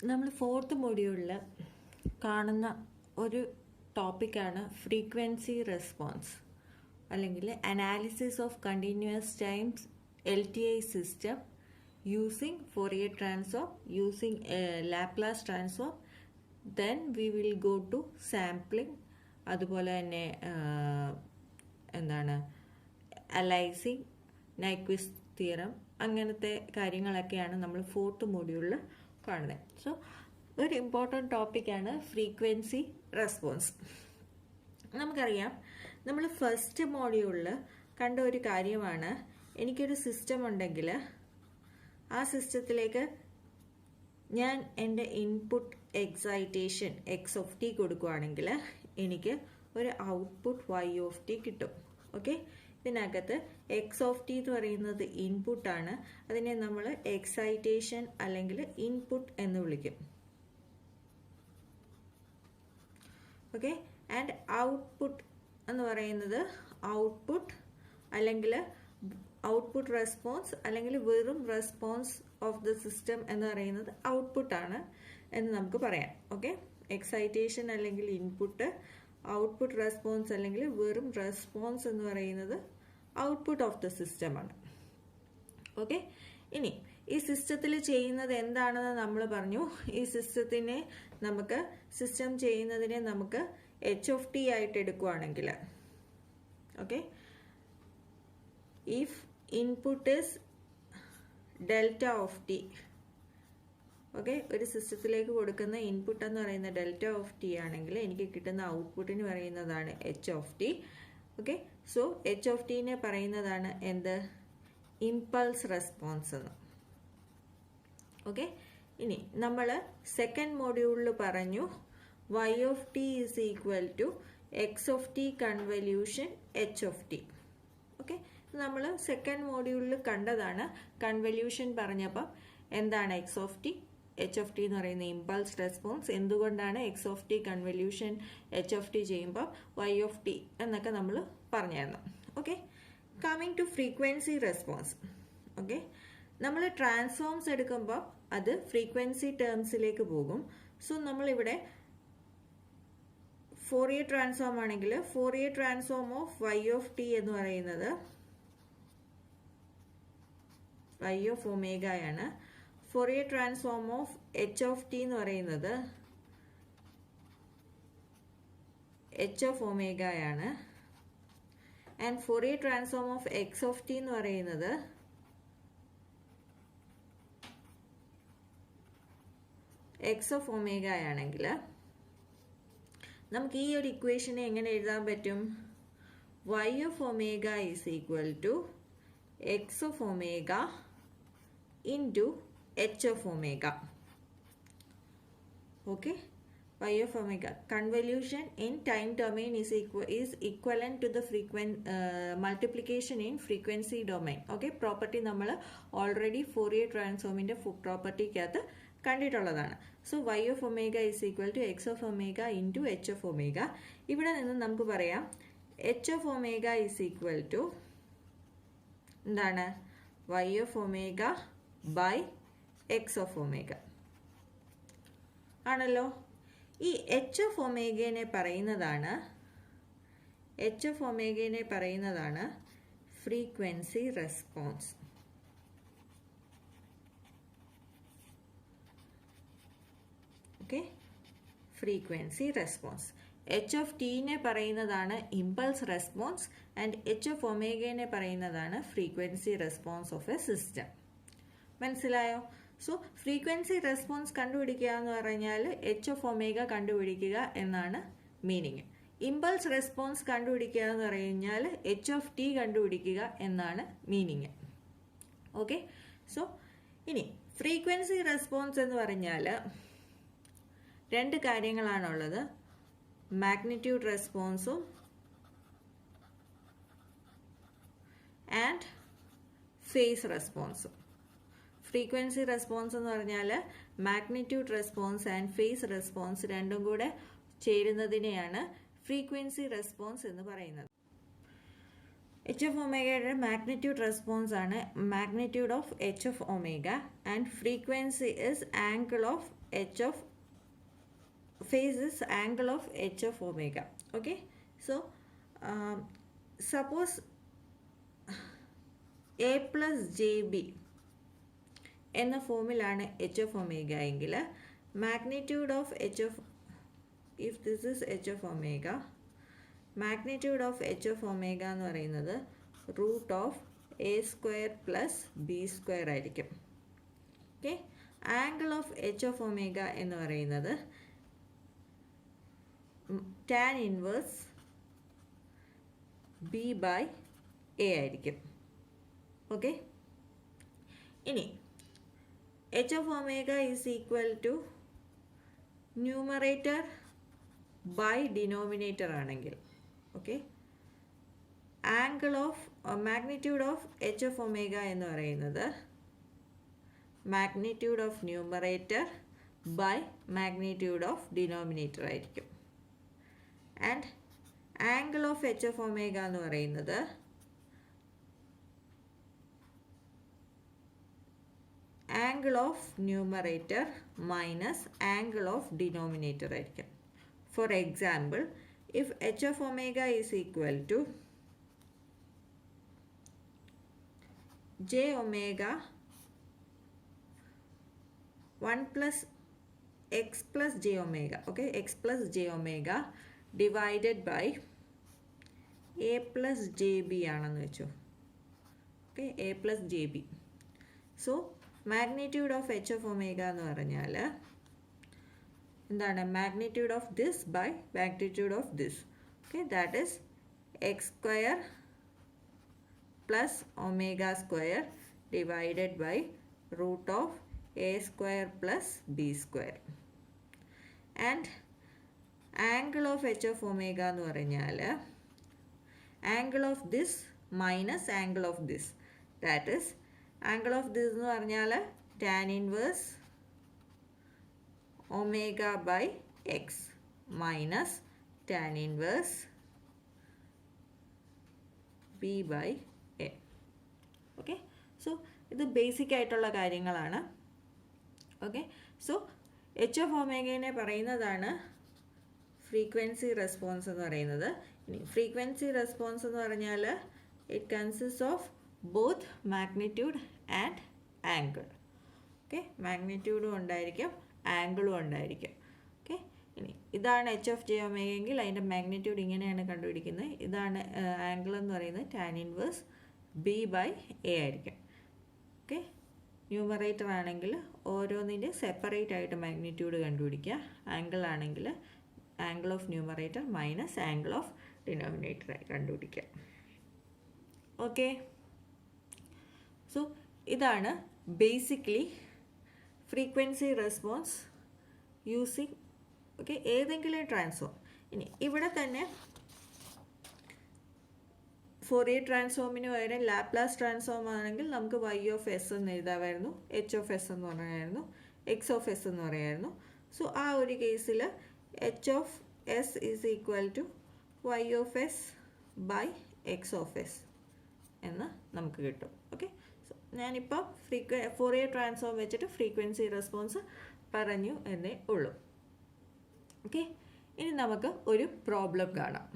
നമ്മൾ ഫോർത്ത് മൊഡ്യൂളിൽ കാണുന്ന ഒരു ടോപ്പിക്കാണ് ഫ്രീക്വൻസി റെസ്പോൺസ് അല്ലെങ്കിൽ analysis of continuous times LTI system using Fourier transform using Laplace transform. Then we will go to sampling, അതുപോലെ തന്നെ അലൈസിങ്, നൈക്വിസ്റ്റ് തിയറം, അങ്ങനത്തെ കാര്യങ്ങളൊക്കെയാണ് നമ്മൾ ഫോർത്ത് മൊഡ്യൂളിൽ കാണുന്നത്. സോ ഒരു ഇമ്പോർട്ടൻറ്റ് ടോപ്പിക്കാണ് ഫ്രീക്വൻസി റെസ്പോൺസ്. നമുക്കറിയാം, നമ്മൾ ഫസ്റ്റ് മോഡ്യൂളിൽ കണ്ട ഒരു കാര്യമാണ്, എനിക്കൊരു സിസ്റ്റം ഉണ്ടെങ്കിൽ ആ സിസ്റ്റത്തിലേക്ക് ഞാൻ എൻ്റെ ഇൻപുട്ട് എക്സൈറ്റേഷൻ x(t) കൊടുക്കുകയാണെങ്കിൽ എനിക്ക് ഒരു ഔട്ട്പുട്ട് y(t) കിട്ടും. ഓക്കെ, ഇതിനകത്ത് x(t) എന്ന് പറയുന്നത് ഇൻപുട്ടാണ്. അതിനെ നമ്മൾ എക്സൈറ്റേഷൻ അല്ലെങ്കിൽ ഇൻപുട്ട് എന്ന് വിളിക്കും. ഓക്കെ, ആൻഡ് ഔട്ട്പുട്ട് എന്ന് പറയുന്നത് ഔട്ട്പുട്ട് അല്ലെങ്കിൽ ഔട്ട്പുട്ട് റെസ്പോൺസ് അല്ലെങ്കിൽ വെറും റെസ്പോൺസ് ഓഫ് ദ സിസ്റ്റം എന്ന് പറയുന്നത് ഔട്ട്പുട്ടാണ് എന്ന് നമുക്ക് പറയാം. ഓക്കെ, എക്സൈറ്റേഷൻ അല്ലെങ്കിൽ ഇൻപുട്ട്, ഔട്ട്പുട്ട് റെസ്പോൺസ് അല്ലെങ്കിൽ വെറും റെസ്പോൺസ് എന്ന് പറയുന്നത് ഔട്ട്പുട്ട് ഓഫ് ദ സിസ്റ്റമാണ്. ഓക്കെ, ഇനി ഈ സിസ്റ്റത്തിൽ ചെയ്യുന്നത് എന്താണെന്ന് നമ്മൾ പറഞ്ഞു. ഈ സിസ്റ്റം ചെയ്യുന്നതിനെ നമുക്ക് h(t) ആയിട്ട് എടുക്കുകയാണെങ്കിൽ, okay, if input is Δ(t), okay, ഒരു സിസ്റ്റത്തിലേക്ക് കൊടുക്കുന്ന ഇൻപുട്ട് എന്ന് പറയുന്ന Δ(t) ആണെങ്കിൽ എനിക്ക് കിട്ടുന്ന ഔട്ട്പുട്ടിന് പറയുന്നതാണ് h(t). ഓക്കെ, സോ h(t)നെ പറയുന്നതാണ് എന്ത്? ഇമ്പൾസ് റെസ്പോൺസ് എന്ന്. ഓക്കെ, ഇനി നമ്മൾ സെക്കൻഡ് മോഡ്യൂളിൽ പറഞ്ഞു y(t) is equal to x(t) convolution h(t). Okay, നമ്മൾ സെക്കൻഡ് മോഡ്യൂളിൽ കണ്ടതാണ്. കൺവല്യൂഷൻ പറഞ്ഞപ്പം എന്താണ് x(t)? h(t) എന്ന് പറയുന്ന ഇമ്പൾസ് റെസ്പോൺസ്. എന്തുകൊണ്ടാണ് x(t) കൺവല്യൂഷൻ h(t) ചെയ്യുമ്പോൾ y(t) എന്നൊക്കെ നമ്മൾ പറഞ്ഞായിരുന്നു. Okay, coming to frequency response. Okay, നമ്മൾ ട്രാൻസ്ഫോംസ് എടുക്കുമ്പോൾ അത് ഫ്രീക്വൻസി ടേംസിലേക്ക് പോകും. സോ നമ്മളിവിടെ ഫോറിയർ ട്രാൻസ്ഫോം ആണെങ്കിൽ ഫോറിയർ ട്രാൻസ്ഫോം ഓഫ് y(t) എന്ന് പറയുന്നത് y(ω) ആണ്. ഫോറിയർ ട്രാൻസ്ഫോം ഓഫ് h(t) എന്ന് പറയുന്നത് h(ω) ആണ്. And Fourier transform of x(t) എന്ന് പറയുന്നത് x(ω) ആണെങ്കിൽ നമുക്ക് ഈ ഒരു ഇക്വേഷനെ എങ്ങനെ എഴുതാൻ പറ്റും? y(ω) is equal to x(ω) into h(ω). Okay, y(ω) convolution in time domain is equivalent to the multiplication in frequency domain. Okay, property നമ്മൾ ഓൾറെഡി ഫോറിയർ ട്രാൻസ്ഫോമിന്റെ പ്രോപ്പർട്ടിക്കകത്ത് കണ്ടിട്ടുള്ളതാണ്. So y(ω) is equal to x(ω) into h(ω). ഇവിടെ നിന്ന് നമുക്ക് പറയാം h(ω) is equal to എന്താണ്? y(ω) by x(ω) ആണല്ലോ. ഈ h(ω) പറയുന്നതാണ് frequency response. Okay, frequency response. h(t)നെ പറയുന്നതാണ് ഇമ്പൾസ് റെസ്പോൺസ് ആൻഡ് h(ω) പറയുന്നതാണ് frequency response of a system. മനസ്സിലായോ? സോ ഫ്രീക്വൻസി റെസ്പോൺസ് കണ്ടുപിടിക്കുക എന്ന് പറഞ്ഞാൽ h(ω) കണ്ടുപിടിക്കുക എന്നാണ് മീനിങ്. ഇമ്പൾസ് റെസ്പോൺസ് കണ്ടുപിടിക്കുക എന്ന് പറഞ്ഞാൽ h(t) കണ്ടുപിടിക്കുക എന്നാണ് മീനിങ്. ഓക്കെ, സോ ഇനി ഫ്രീക്വൻസി റെസ്പോൺസ് എന്ന് പറഞ്ഞാൽ രണ്ട് കാര്യങ്ങളാണുള്ളത്, മാഗ്നിറ്റ്യൂഡ് റെസ്പോൺസും ആൻഡ് ഫേസ് റെസ്പോൺസും. ഫ്രീക്വൻസി റെസ്പോൺസ് എന്ന് പറഞ്ഞാൽ magnitude response and phase response രണ്ടും കൂടെ ചേരുന്നതിനെയാണ് ഫ്രീക്വൻസി റെസ്പോൺസ് എന്ന് പറയുന്നത്. h(ω) magnitude response ആണ് magnitude of h(ω) and frequency is angle of h of phase is angle of h of omega. Okay, so suppose a plus jb എന്ന ഫോമിലാണ് h of omega എങ്കിൽ magnitude of h of, if this is h of omega, magnitude of h of omega എന്ന് പറയുന്നത് root of a square plus B square ആയിരിക്കും. Okay, angle of h of omega എന്ന് പറയുന്നത് tan inverse B by A ആയിരിക്കും. Okay, ഇനി h of omega is equal to numerator by denominator ആണെങ്കിൽ, okay, angle of magnitude of h of omega എന്ന് പറയുന്നത് magnitude of numerator by magnitude of denominator ആയിരിക്കും. And angle of h of omega എന്ന് പറയുന്നത് angle of numerator minus angle of denominator ആയിരിക്കും. For example, if h of omega is equal to j omega 1 plus x plus j omega, okay, x plus j omega divided by a plus jb ആണെന്ന് വെച്ചു. Okay, a plus jb. So magnitude of h of omega എന്ന് പറഞ്ഞാൽ എന്താണ്? Magnitude of this by magnitude of this. Okay, that is x square plus omega square divided by root of a square plus B square. And angle of h of omega എന്ന് പറഞ്ഞാൽ angle of this minus angle of this, that is angle of this എന്ന് പറഞ്ഞാൽ tan inverse omega by x minus tan inverse B by A. Okay, so ഇത് basic ആയിട്ടുള്ള കാര്യങ്ങളാണ്. Okay, so h of omega പറയുന്നതാണ് frequency response എന്ന് പറയുന്നത്. ഇനി frequency response എന്ന് പറഞ്ഞാൽ it consist of both magnitude and angle. Okay, മാഗ്നിറ്റ്യൂഡും ഉണ്ടായിരിക്കും ആംഗിളും ഉണ്ടായിരിക്കും. ഓക്കെ, ഇനി ഇതാണ് h of j omega എങ്കിൽ അതിൻ്റെ മാഗ്നിറ്റ്യൂഡ് ഇങ്ങനെയാണ് കണ്ടുപിടിക്കുന്നത്. ഇതാണ് ആംഗിൾ എന്ന് പറയുന്നത് tan inverse B by A ആയിരിക്കും. ഓക്കെ, ന്യൂമറേറ്റർ ആണെങ്കിൽ ഓരോന്നിൻ്റെ സെപ്പറേറ്റ് ആയിട്ട് മാഗ്നിറ്റ്യൂഡ് കണ്ടുപിടിക്കുക. ആംഗിൾ ആണെങ്കിൽ angle of numerator minus angle of denominator കണ്ടുപിടിക്കുക. ഓക്കെ, സോ ഇതാണ് basically frequency response using, okay, ഏതെങ്കിലും ട്രാൻസ്ഫോം. ഇനി ഇവിടെ തന്നെ ഫോറിയർ ട്രാൻസ്ഫോമിന് പകരം ലാപ്ലാസ് ട്രാൻസ്ഫോം ആണെങ്കിൽ നമുക്ക് y of s എന്ന് എഴുതാമായിരുന്നു, h of s എന്ന് പറയാമായിരുന്നു, x of s എന്ന് പറയാമായിരുന്നു. സോ ആ ഒരു കേസിൽ h of s is equal to y of s by x of s എന്ന് നമുക്ക് കിട്ടും. ഓക്കെ, സോ ഞാനിപ്പോൾ ഫോറിയർ ട്രാൻസ്ഫോം വെച്ചിട്ട് ഫ്രീക്വൻസി റെസ്പോൺസ് പറഞ്ഞു എന്നേ ഉള്ളൂ. ഓക്കെ, ഇനി നമുക്ക് ഒരു പ്രോബ്ലം കാണാം.